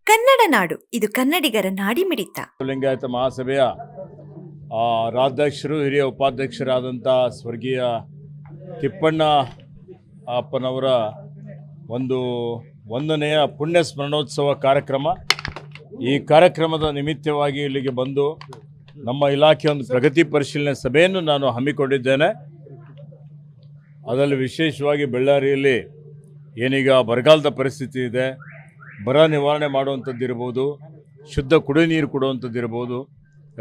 ಕನ್ನಡ ನಾಡು, ಇದು ಕನ್ನಡಿಗರ ನಾಡಿಮಿಡಿತ. ಲಿಂಗಾಯತ ಮಹಾಸಭೆಯ ರಾಜ್ಯಾಧ್ಯಕ್ಷರು ಹಿರಿಯ ಉಪಾಧ್ಯಕ್ಷರಾದಂಥ ಸ್ವರ್ಗೀಯ ತಿಪ್ಪಣ್ಣ ಅಪ್ಪನವರ ಒಂದು 1ನೆಯ ಪುಣ್ಯ ಸ್ಮರಣೋತ್ಸವ ಕಾರ್ಯಕ್ರಮ. ಈ ಕಾರ್ಯಕ್ರಮದ ನಿಮಿತ್ತವಾಗಿ ಇಲ್ಲಿಗೆ ಬಂದು ನಮ್ಮ ಇಲಾಖೆಯ ಒಂದು ಪ್ರಗತಿ ಪರಿಶೀಲನೆ ಸಭೆಯನ್ನು ನಾನು ಹಮ್ಮಿಕೊಂಡಿದ್ದೇನೆ. ಅದರಲ್ಲಿ ವಿಶೇಷವಾಗಿ ಬಳ್ಳಾರಿಯಲ್ಲಿ ಏನೀಗ ಬರಗಾಲದ ಪರಿಸ್ಥಿತಿ ಇದೆ, ಬರ ನಿವಾರಣೆ ಮಾಡುವಂಥದ್ದಿರ್ಬೋದು, ಶುದ್ಧ ಕುಡಿಯುವ ನೀರು ಕೊಡುವಂಥದ್ದಿರ್ಬೋದು,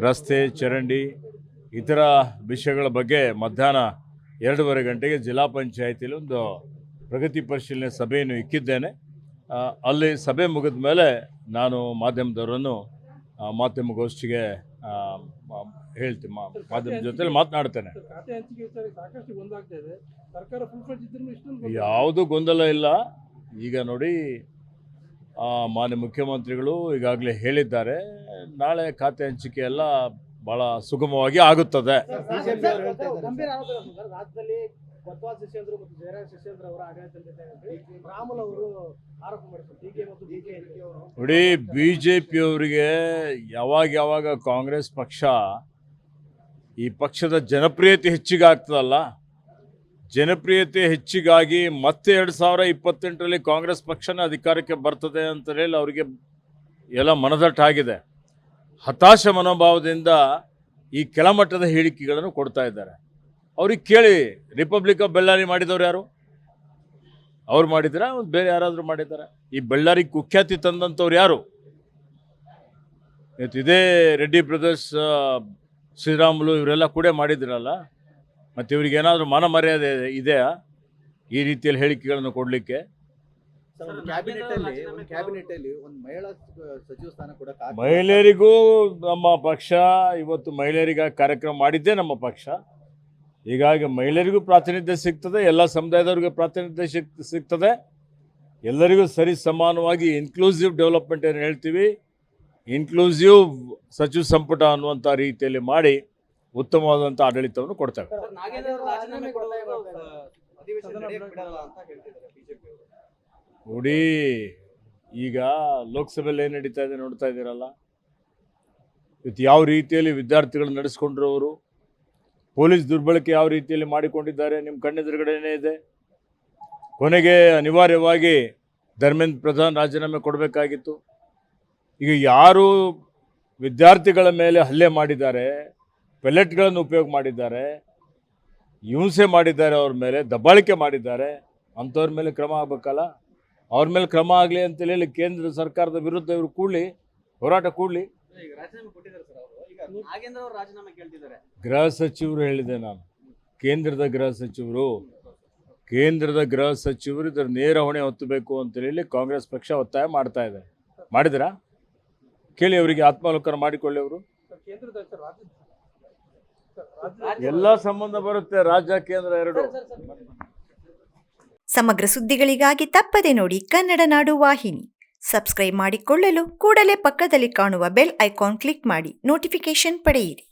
ರಸ್ತೆ ಚರಂಡಿ ಇತರ ವಿಷಯಗಳ ಬಗ್ಗೆ ಮಧ್ಯಾಹ್ನ 2:30 ಗಂಟೆಗೆ ಜಿಲ್ಲಾ ಪಂಚಾಯತಿಯಲ್ಲಿ ಒಂದು ಪ್ರಗತಿ ಪರಿಶೀಲನೆ ಸಭೆಯನ್ನು ಇಕ್ಕಿದ್ದೇನೆ. ಅಲ್ಲಿ ಸಭೆ ಮುಗಿದ ಮೇಲೆ ನಾನು ಮಾಧ್ಯಮದವರನ್ನು ಮಾಧ್ಯಮಗೋಷ್ಠಿಗೆ ಹೇಳ್ತೀನಿ, ಮಾಧ್ಯಮ ಜೊತೆಲಿ ಮಾತನಾಡ್ತೇನೆ. ಯಾವುದೂ ಗೊಂದಲ ಇಲ್ಲ. ಈಗ ನೋಡಿ, ಮಾನ್ಯ ಮುಖ್ಯಮಂತ್ರಿಗಳು ಈಗಾಗಲೇ ಹೇಳಿದ್ದಾರೆ, ನಾಳೆ ಖಾತೆ ಹಂಚಿಕೆ ಎಲ್ಲ ಭಾಳ ಸುಗಮವಾಗಿ ಆಗುತ್ತದೆ. ನೋಡಿ, BJPಯವರಿಗೆ ಯಾವಾಗ ಕಾಂಗ್ರೆಸ್ ಪಕ್ಷ ಈ ಪಕ್ಷದ ಜನಪ್ರಿಯತೆ ಹೆಚ್ಚಿಗಾಗ್ತದಲ್ಲ, ಜನಪ್ರಿಯತೆ ಹೆಚ್ಚಿಗಾಗಿ ಮತ್ತೆ 2028ರಲ್ಲಿ ಕಾಂಗ್ರೆಸ್ ಪಕ್ಷನ ಅಧಿಕಾರಕ್ಕೆ ಬರ್ತದೆ ಅಂತ ಹೇಳಿ ಅವರಿಗೆ ಎಲ್ಲ ಮನದಟ್ಟಾಗಿದೆ. ಹತಾಶ ಮನೋಭಾವದಿಂದ ಈ ಕೆಳಮಟ್ಟದ ಹೇಳಿಕೆಗಳನ್ನು ಕೊಡ್ತಾ ಇದ್ದಾರೆ. ಅವ್ರಿಗೆ ಕೇಳಿ, ರಿಪಬ್ಲಿಕ್ ಆಫ್ ಬೆಳ್ಳಾರಿ ಮಾಡಿದವ್ರು ಯಾರು? ಅವ್ರು ಮಾಡಿದ್ರ ಬೇರೆ ಯಾರಾದರೂ ಮಾಡಿದ್ದಾರೆ? ಈ ಬೆಳ್ಳಾರಿ ಕುಖ್ಯಾತಿ ತಂದಂಥವ್ರು ಯಾರು? ಇದೇ ರೆಡ್ಡಿ ಬ್ರದರ್ಸ್, ಶ್ರೀರಾಮುಲು ಇವರೆಲ್ಲ ಕೂಡ ಮಾಡಿದ್ರಲ್ಲ. ಮತ್ತು ಇವ್ರಿಗೆ ಏನಾದರೂ ಮಾನ ಮರ್ಯಾದೆ ಇದೆಯಾ ಈ ರೀತಿಯಲ್ಲಿ ಹೇಳಿಕೆಗಳನ್ನು ಕೊಡಲಿಕ್ಕೆ? ಮಹಿಳೆಯರಿಗೂ ನಮ್ಮ ಪಕ್ಷ ಇವತ್ತು ಮಹಿಳೆಯರಿಗಾಗಿ ಕಾರ್ಯಕ್ರಮ ಮಾಡಿದ್ದೇ ನಮ್ಮ ಪಕ್ಷ. ಹೀಗಾಗಿ ಮಹಿಳೆಯರಿಗೂ ಪ್ರಾತಿನಿಧ್ಯ ಸಿಗ್ತದೆ, ಎಲ್ಲ ಸಮುದಾಯದವ್ರಿಗೆ ಪ್ರಾತಿನಿಧ್ಯ ಸಿಗ್ತದೆ. ಎಲ್ಲರಿಗೂ ಸರಿ ಸಮಾನವಾಗಿ ಇನ್ಕ್ಲೂಸಿವ್ ಡೆವಲಪ್ಮೆಂಟ್ ಏನು ಹೇಳ್ತೀವಿ, ಇನ್ಕ್ಲೂಸಿವ್ ಸಚಿವ ಸಂಪುಟ ಅನ್ನುವಂಥ ರೀತಿಯಲ್ಲಿ ಮಾಡಿ ಉತ್ತಮವಾದಂಥ ಆಡಳಿತವನ್ನು ಕೊಡ್ತೇವೆ. ನೋಡಿ, ಈಗ ಲೋಕಸಭೆಯಲ್ಲಿ ಏನು ನಡೀತಾ ಇದೆ ನೋಡ್ತಾ ಇದ್ದೀರಲ್ಲ. ಇವತ್ತು ಯಾವ ರೀತಿಯಲ್ಲಿ ವಿದ್ಯಾರ್ಥಿಗಳು ನಡೆಸ್ಕೊಂಡ್ರು, ಅವರು ಪೊಲೀಸ್ ದುರ್ಬಳಕೆ ಯಾವ ರೀತಿಯಲ್ಲಿ ಮಾಡಿಕೊಂಡಿದ್ದಾರೆ ನಿಮ್ಮ ಕಣ್ಣೆದುರುಗಡೆನೇ ಇದೆ. ಕೊನೆಗೆ ಅನಿವಾರ್ಯವಾಗಿ ಧರ್ಮೇಂದ್ರ ಪ್ರಧಾನ್ ರಾಜೀನಾಮೆ ಕೊಡಬೇಕಾಗಿತ್ತು. ಈಗ ಯಾರು ವಿದ್ಯಾರ್ಥಿಗಳ ಮೇಲೆ ಹಲ್ಲೆ ಮಾಡಿದ್ದಾರೆ, ಪೆಲೆಟ್ಗಳನ್ನು ಉಪಯೋಗ ಮಾಡಿದ್ದಾರೆ, ಹಿಂಸೆ ಮಾಡಿದ್ದಾರೆ, ಅವ್ರ ಮೇಲೆ ದಬ್ಬಾಳಿಕೆ ಮಾಡಿದ್ದಾರೆ, ಅಂಥವ್ರ ಮೇಲೆ ಕ್ರಮ ಆಗಬೇಕಲ್ಲ. ಅವ್ರ ಮೇಲೆ ಕ್ರಮ ಆಗಲಿ ಅಂತೇಳಿ ಕೇಂದ್ರ ಸರ್ಕಾರದ ವಿರುದ್ಧ ಇವರು ಹೋರಾಟ ಕೂಡಲಿ. ಗೃಹ ಸಚಿವರು ಹೇಳಿದೆ ನಾನು, ಕೇಂದ್ರದ ಗೃಹ ಸಚಿವರು ಇದರ ನೇರ ಹೊಣೆ ಹೊತ್ತಬೇಕು ಅಂತೇಳಿ ಕಾಂಗ್ರೆಸ್ ಪಕ್ಷ ಒತ್ತಾಯ ಮಾಡ್ತಾ ಇದೆ. ಮಾಡಿದ್ರಾ? ಕೇಳಿ, ಅವರಿಗೆ ಆತ್ಮಾವಲೋಕನ ಮಾಡಿಕೊಳ್ಳಿ. ಅವರು ಎಲ್ಲ ಸಂಬಂಧ ಬರುತ್ತೆ, ರಾಜ್ಯ ಕೇಂದ್ರ ಎರಡು. ಸಮಗ್ರ ಸುದ್ದಿಗಳಿಗಾಗಿ ತಪ್ಪದೆ ನೋಡಿ ಕನ್ನಡ ನಾಡು ವಾಹಿನಿ. ಸಬ್ಸ್ಕ್ರೈಬ್ ಮಾಡಿಕೊಳ್ಳಲು ಕೂಡಲೇ ಪಕ್ಕದಲ್ಲಿ ಕಾಣುವ ಬೆಲ್ ಐಕಾನ್ ಕ್ಲಿಕ್ ಮಾಡಿ ನೋಟಿಫಿಕೇಶನ್ ಪಡೆಯಿರಿ.